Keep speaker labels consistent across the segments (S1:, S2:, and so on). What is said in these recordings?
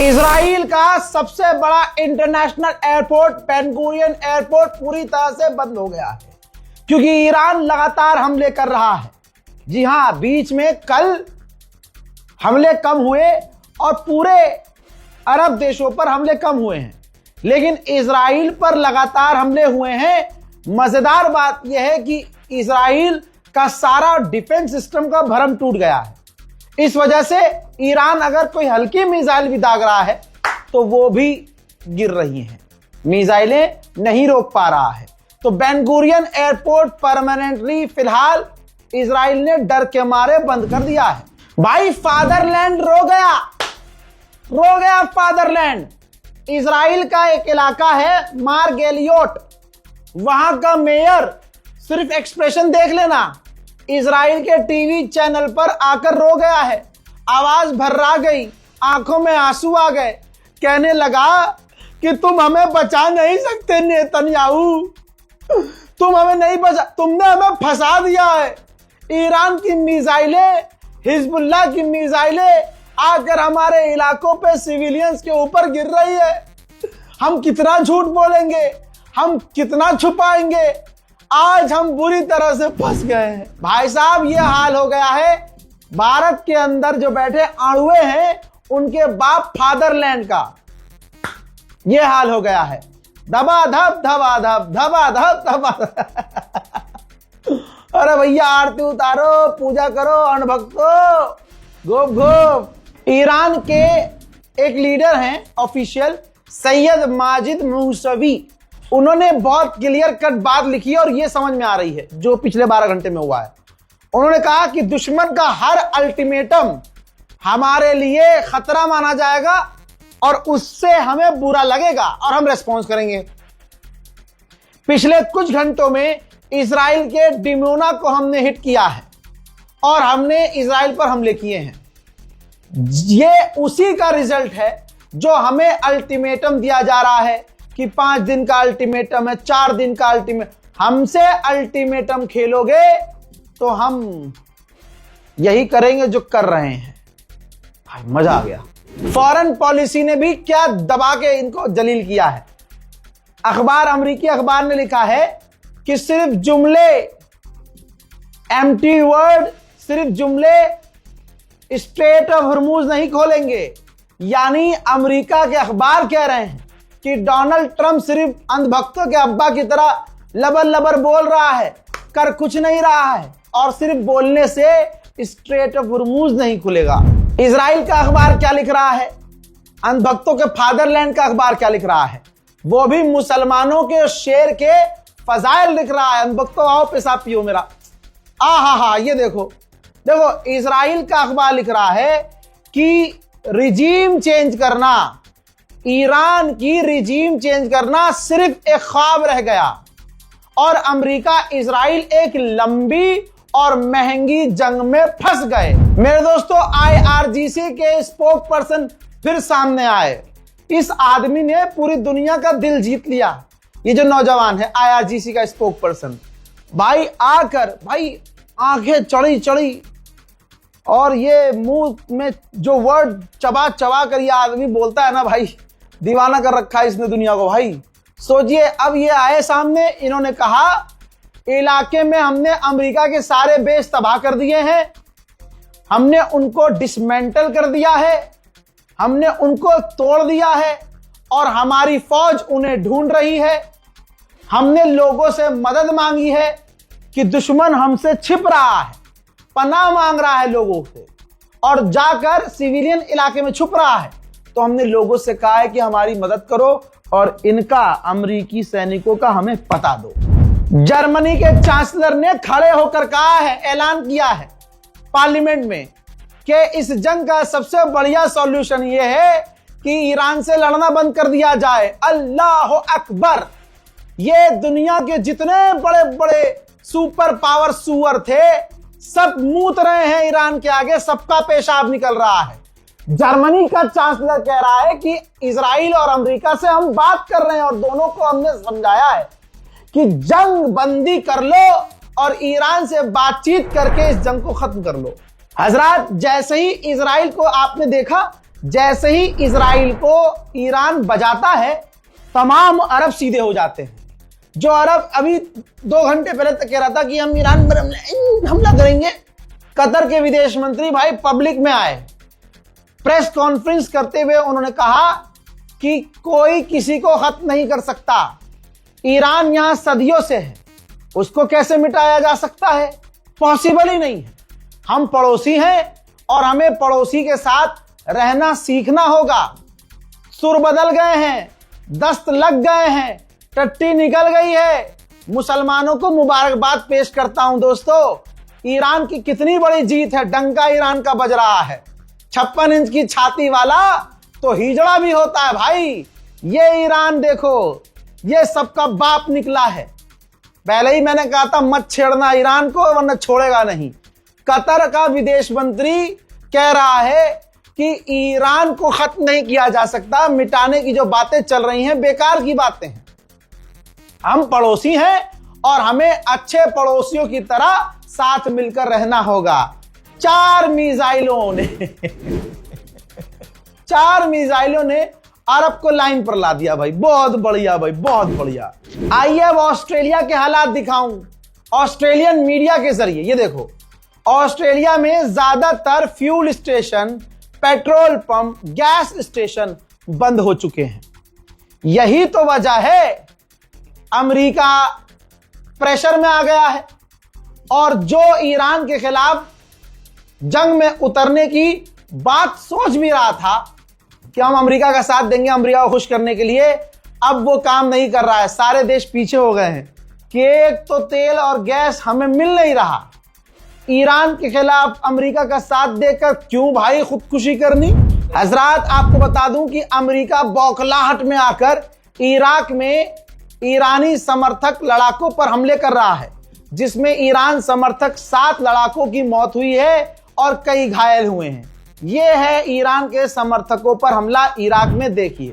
S1: Israel का सबसे बड़ा international airport Ben Gurion airport पूरी तरह से बंद हो गया है क्योंकि ईरान लगातार हमले कर रहा है। जी हां, बीच में कल हमले कम हुए और पूरे अरब देशों पर हमले कम हुए हैं, लेकिन इजराइल पर लगातार हमले हुए हैं। मजेदार बात यह है कि इजराइल का सारा डिफेंस सिस्टम का भरम टूट गया है। इस वजह से ईरान अगर कोई हल्की मिसाइल भी दाग रहा है तो वो भी गिर रही हैं, मिसाइलें नहीं रोक पा रहा है। तो बेन गुरियन एयरपोर्ट परमानेंटली फिलहाल इजराइल ने डर के मारे बंद कर दिया है। भाई फादरलैंड रो गया फादरलैंड। इजराइल का एक इलाका है मार गैलियोट, वहां का मेयर, सिर्फ एक्सप्रेशन देख लेना, इजराइल के टीवी चैनल पर आकर रो गया है, आवाज भर्रा गई, आंखों में आंसू आ गए, कहने लगा कि तुम हमें बचा नहीं सकते नेतन्याहू, तुम हमें नहीं बचा, तुमने हमें फंसा दिया है। ईरान की मिसाइलें, हिजबुल्लाह की मिसाइलें आकर हमारे इलाकों पे सिविलियंस के ऊपर गिर रही है। हम कितना झूठ बोलेंगे, हम कितना छुपाएंगे, आज हम बुरी तरह से फंस गए हैं। भाई साहब, ये हाल हो गया है भारत के अंदर जो बैठे आड़ुए हैं उनके बाप फादरलैंड का, ये हाल हो गया है। धबाधब धबाधब धबाधब धबाधब। अरे भैया आरती उतारो, पूजा करो, अन्न भक्तो, गोप गोप। ईरान के एक लीडर हैं ऑफिशियल, सैयद माजिद मूसवी, उन्होंने बहुत क्लियर कट बात लिखी है और ये समझ में आ रही है जो पिछले 12 घंटे में हुआ है। उन्होंने कहा कि दुश्मन का हर अल्टीमेटम हमारे लिए खतरा माना जाएगा और उससे हमें बुरा लगेगा और हम रेस्पॉन्स करेंगे। पिछले कुछ घंटों में इजराइल के डिमोना को हमने हिट किया है और हमने इजराइल पर हमले किए हैं। ये उसी का रिजल्ट है जो हमें अल्टीमेटम दिया जा रहा है कि 5 दिन का अल्टीमेटम है, 4 दिन का अल्टीमेटम। हमसे अल्टीमेटम खेलोगे तो हम यही करेंगे जो कर रहे हैं। भाई मजा आ गया। फॉरेन पॉलिसी ने भी क्या दबा के इनको जलील किया है। अखबार, अमेरिकी अखबार ने लिखा है कि सिर्फ जुमले, एम्प्टी वर्ड, सिर्फ जुमले स्ट्रेट ऑफ हॉर्मुज नहीं खोलेंगे। यानी अमेरिका के अखबार कह रहे हैं कि डोनाल्ड ट्रंप सिर्फ अंधभक्तों के अब्बा की तरह लबर लबर बोल रहा है, कर कुछ नहीं रहा है, और सिर्फ बोलने से स्ट्रेट ऑफ हॉर्मुज नहीं खुलेगा। इजराइल का अखबार क्या लिख रहा है, अंधभक्तों के फादरलैंड का अखबार क्या लिख रहा है, वो भी मुसलमानों के शेर के फजाइल लिख रहा है। अंधभक्तों आओ पेशाब पियो मेरा। हा, ये देखो इजराइल का अखबार लिख रहा है कि रिजीम चेंज करना, ईरान की रिजीम चेंज करना सिर्फ एक ख्वाब रह गया और अमेरिका इजराइल एक लंबी और महंगी जंग में फंस गए। मेरे दोस्तों, IRGC के स्पोक पर्सन फिर सामने आए। इस आदमी ने पूरी दुनिया का दिल जीत लिया। ये जो नौजवान है IRGC का स्पोक पर्सन, भाई आकर भाई आंखें चढ़ी और ये मुंह में जो वर्ड चबा चबा कर ये आदमी बोलता है ना, भाई दीवाना कर रखा है इसने दुनिया को। भाई सोचिए, अब ये आए सामने, इन्होंने कहा इलाके में हमने अमेरिका के सारे बेस तबाह कर दिए हैं, हमने उनको डिसमेंटल कर दिया है, हमने उनको तोड़ दिया है और हमारी फौज उन्हें ढूंढ रही है। हमने लोगों से मदद मांगी है कि दुश्मन हमसे छिप रहा है, पनाह मांग रहा है लोगों से और जाकर सिविलियन इलाके में छुप रहा है। तो हमने लोगों से कहा है कि हमारी मदद करो और इनका, अमेरिकी सैनिकों का हमें पता दो। जर्मनी के चांसलर ने खड़े होकर कहा है, ऐलान किया है पार्लियामेंट में कि इस जंग का सबसे बढ़िया सॉल्यूशन यह है कि ईरान से लड़ना बंद कर दिया जाए। अल्लाह अकबर। ये दुनिया के जितने बड़े बड़े सुपर पावर सुअर थे सब मूत रहे हैं ईरान के आगे, सबका पेशाब निकल रहा है। जर्मनी का चांसलर कह रहा है कि इजराइल और अमेरिका से हम बात कर रहे हैं और दोनों को हमने समझाया है कि जंग बंदी कर लो और ईरान से बातचीत करके इस जंग को खत्म कर लो। हजरात, जैसे ही इजराइल को आपने देखा जैसे ही इजराइल को ईरान बजाता है, तमाम अरब सीधे हो जाते हैं। जो अरब अभी 2 घंटे पहले तक कह रहा था कि हम ईरान पर हमला करेंगे, कतर के विदेश मंत्री भाई पब्लिक में आए, प्रेस कॉन्फ्रेंस करते हुए उन्होंने कहा कि कोई किसी को खत्म नहीं कर सकता, ईरान यहां सदियों से है, उसको कैसे मिटाया जा सकता है, पॉसिबल ही नहीं है। हम पड़ोसी हैं और हमें पड़ोसी के साथ रहना सीखना होगा। सुर बदल गए हैं, दस्त लग गए हैं, टट्टी निकल गई है। मुसलमानों को मुबारकबाद पेश करता हूं दोस्तों, ईरान की कितनी बड़ी जीत है, डंका ईरान का बज रहा है। 56 इंच की छाती वाला तो हिजड़ा भी होता है भाई। ये ईरान देखो, ये सबका बाप निकला है। पहले ही मैंने कहा था मत छेड़ना ईरान को वरना छोड़ेगा नहीं। कतर का विदेश मंत्री कह रहा है कि ईरान को खत्म नहीं किया जा सकता, मिटाने की जो बातें चल रही हैं बेकार की बातें हैं। हम पड़ोसी हैं और हमें अच्छे पड़ोसियों की तरह साथ मिलकर रहना होगा। 4 मिसाइलों ने अरब को लाइन पर ला दिया भाई। बहुत बढ़िया भाई, बहुत बढ़िया। आइए अब ऑस्ट्रेलिया के हालात दिखाऊं ऑस्ट्रेलियन मीडिया के जरिए। ये देखो, ऑस्ट्रेलिया में ज्यादातर fuel station, petrol pump, gas station बंद हो चुके हैं। यही तो वजह है अमेरिका प्रेशर में आ गया है और जो ईरान के खिलाफ जंग में उतरने की बात सोच भी रहा था कि हम अमेरिका का साथ देंगे अमेरिका को खुश करने के लिए, अब वो काम नहीं कर रहा है। सारे देश पीछे हो गए हैं कि एक तो तेल और गैस हमें मिल नहीं रहा, ईरान के खिलाफ अमेरिका का साथ देकर क्यों भाई खुदकुशी करनी। हजरात, आपको बता दूं कि अमेरिका बौखलाहट में आकर इराक में ईरानी समर्थक लड़ाकों पर हमले कर रहा है, जिसमें ईरान समर्थक 7 लड़ाकों की मौत हुई है और कई घायल हुए हैं। यह है ईरान के समर्थकों पर हमला इराक में, देखिए।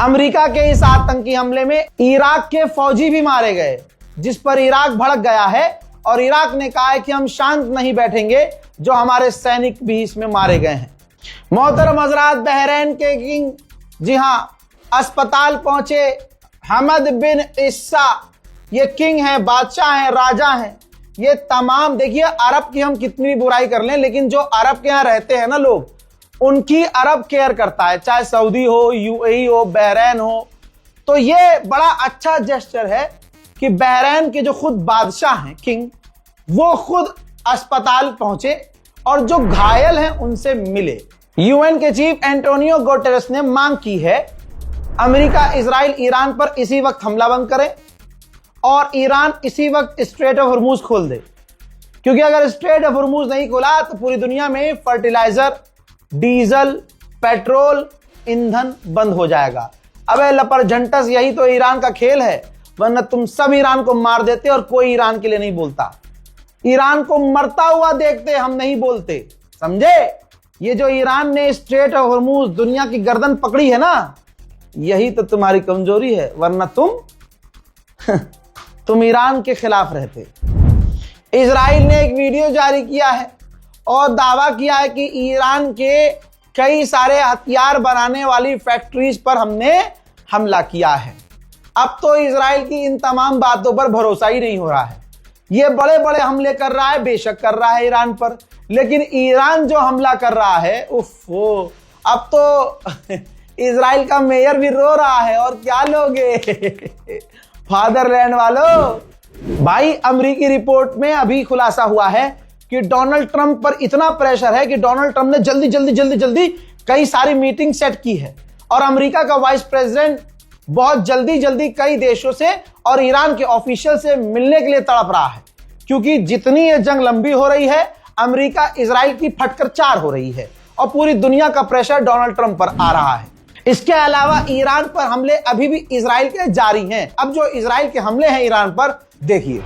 S1: अमेरिका के इस आतंकी हमले में इराक के फौजी भी मारे गए, जिस पर इराक भड़क गया है और इराक ने कहा है कि हम शांत नहीं बैठेंगे जो हमारे सैनिक भी इसमें मारे गए हैं। मोहतरम हजरात, बहरीन के किंग, जी हां, अस्पताल पहुंचे हमद बिन इस्सा। ये किंग हैं, बादशाह हैं, राजा हैं। ये तमाम, देखिए अरब की हम कितनी भी बुराई कर लें, लेकिन जो अरब के यहाँ रहते हैं ना लोग, उनकी अरब केयर करता है, चाहे सऊदी हो, यूएई हो, बहरीन हो। तो ये बड़ा अच्छा जेस्चर है कि बहरीन के जो खुद बादशाह हैं, किंग, वो खुद अस्पताल पहुंचे और जो घायल हैं उनसे मिले। यूएन के चीफ एंटोनियो गुटेरेस ने मांग की है अमेरिका इजराइल ईरान पर इसी वक्त हमला बंद करे और ईरान इसी वक्त स्ट्रेट ऑफ हॉर्मूज खोल दे, क्योंकि अगर स्ट्रेट ऑफ हॉर्मूज नहीं खोला तो पूरी दुनिया में फर्टिलाइजर, डीजल, पेट्रोल, ईंधन बंद हो जाएगा। अबे लपरझंटस, यही तो ईरान का खेल है, वरना तुम सब ईरान को मार देते और कोई ईरान के लिए नहीं बोलता। ईरान को मरता हुआ देखते, हम नहीं बोलते, समझे? ये जो ईरान ने स्ट्रेट ऑफ हॉर्मूज दुनिया की गर्दन पकड़ी है ना, यही तो तुम्हारी कमजोरी है, वरना तुम ईरान के खिलाफ रहते। इजराइल ने एक वीडियो जारी किया है और दावा किया है कि ईरान के कई सारे हथियार बनाने वाली फैक्ट्रीज पर हमने हमला किया है। अब तो इजराइल की इन तमाम बातों पर भरोसा ही नहीं हो रहा है। ये बड़े बड़े हमले कर रहा है, बेशक कर रहा है ईरान पर, लेकिन ईरान जो हमला कर रहा है, उफ, अब तो इजराइल का मेयर भी रो रहा है। और क्या लोगे फादरलैंड वालों। भाई, अमेरिकी रिपोर्ट में अभी खुलासा हुआ है कि डोनाल्ड ट्रंप पर इतना प्रेशर है कि डोनाल्ड ट्रंप ने जल्दी कई सारी मीटिंग सेट की है और अमेरिका का वाइस प्रेसिडेंट बहुत जल्दी कई देशों से और ईरान के ऑफिशियल से मिलने के लिए तड़प रहा है, क्योंकि जितनी ये जंग लंबी हो रही है, अमेरिका इजराइल की फटकर 4 हो रही है और पूरी दुनिया का प्रेशर डोनाल्ड ट्रंप पर आ रहा है। इसके अलावा ईरान पर हमले अभी भी इजराइल के जारी हैं। अब जो इजराइल के हमले हैं ईरान पर, देखिए।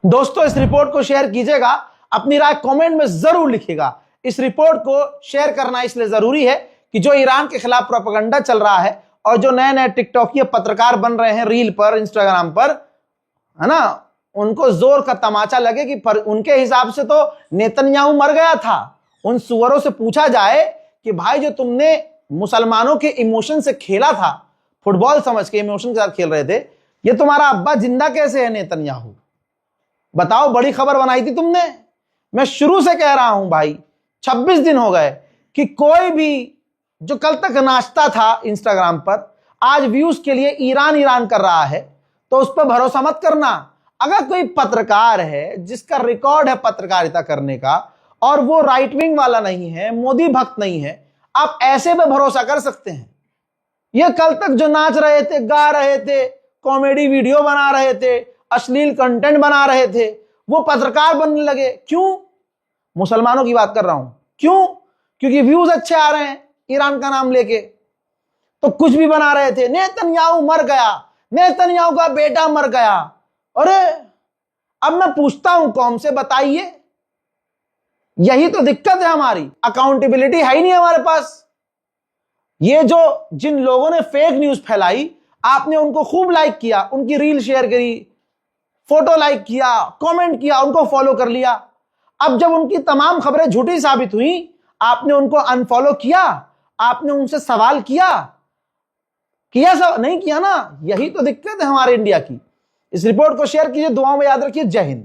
S1: दोस्तों, इस रिपोर्ट को शेयर कीजिएगा, अपनी राय कमेंट में जरूर लिखिएगा। इस रिपोर्ट को शेयर करना इसलिए जरूरी है कि जो ईरान के खिलाफ प्रोपेगेंडा चल रहा है और जो नए नए टिकटॉकी पत्रकार बन रहे हैं रील पर, इंस्टाग्राम पर, है ना, उनको जोर का तमाचा लगे कि उनके हिसाब से तो नेतन्याहू मर गया था। उन सुअरों से पूछा जाए कि भाई, जो तुमने मुसलमानों के इमोशन से खेला था, फुटबॉल समझ के इमोशन के साथ खेल रहे थे, ये तुम्हारा अब्बा जिंदा कैसे है नेतन्याहू? बताओ, बड़ी खबर बनाई थी तुमने। मैं शुरू से कह रहा हूं भाई, 26 दिन हो गए कि कोई भी जो कल तक नाचता था इंस्टाग्राम पर, आज व्यूज के लिए ईरान कर रहा है, तो उस पर भरोसा मत करना। अगर कोई पत्रकार है जिसका रिकॉर्ड है पत्रकारिता करने का और वो राइट विंग वाला नहीं है, मोदी भक्त नहीं है, आप ऐसे पे भरोसा कर सकते हैं। ये कल तक जो नाच रहे थे, गा रहे थे, कॉमेडी वीडियो बना रहे थे, अश्लील कंटेंट बना रहे थे, वो पत्रकार बनने लगे। क्यों? मुसलमानों की बात कर रहा हूं। क्यों? क्योंकि व्यूज अच्छे आ रहे हैं ईरान का नाम लेके, तो कुछ भी बना रहे थे। नेतन्याहू मर गया, नेतन्याहू का बेटा मर गया। अरे अब मैं पूछता हूं कौम से, बताइए, यही तो दिक्कत है हमारी। अकाउंटेबिलिटी है ही नहीं हमारे पास। ये जो जिन लोगों ने फेक न्यूज फैलाई, आपने उनको खूब लाइक किया, उनकी रील शेयर करी, फोटो लाइक किया, कमेंट किया, उनको फॉलो कर लिया। अब जब उनकी तमाम खबरें झूठी साबित हुई, आपने उनको अनफॉलो किया, आपने उनसे सवाल किया सब नहीं किया ना। यही तो दिक्कत है हमारे इंडिया की। इस रिपोर्ट को शेयर कीजिए, दुआओं में याद रखिए। जय हिंद।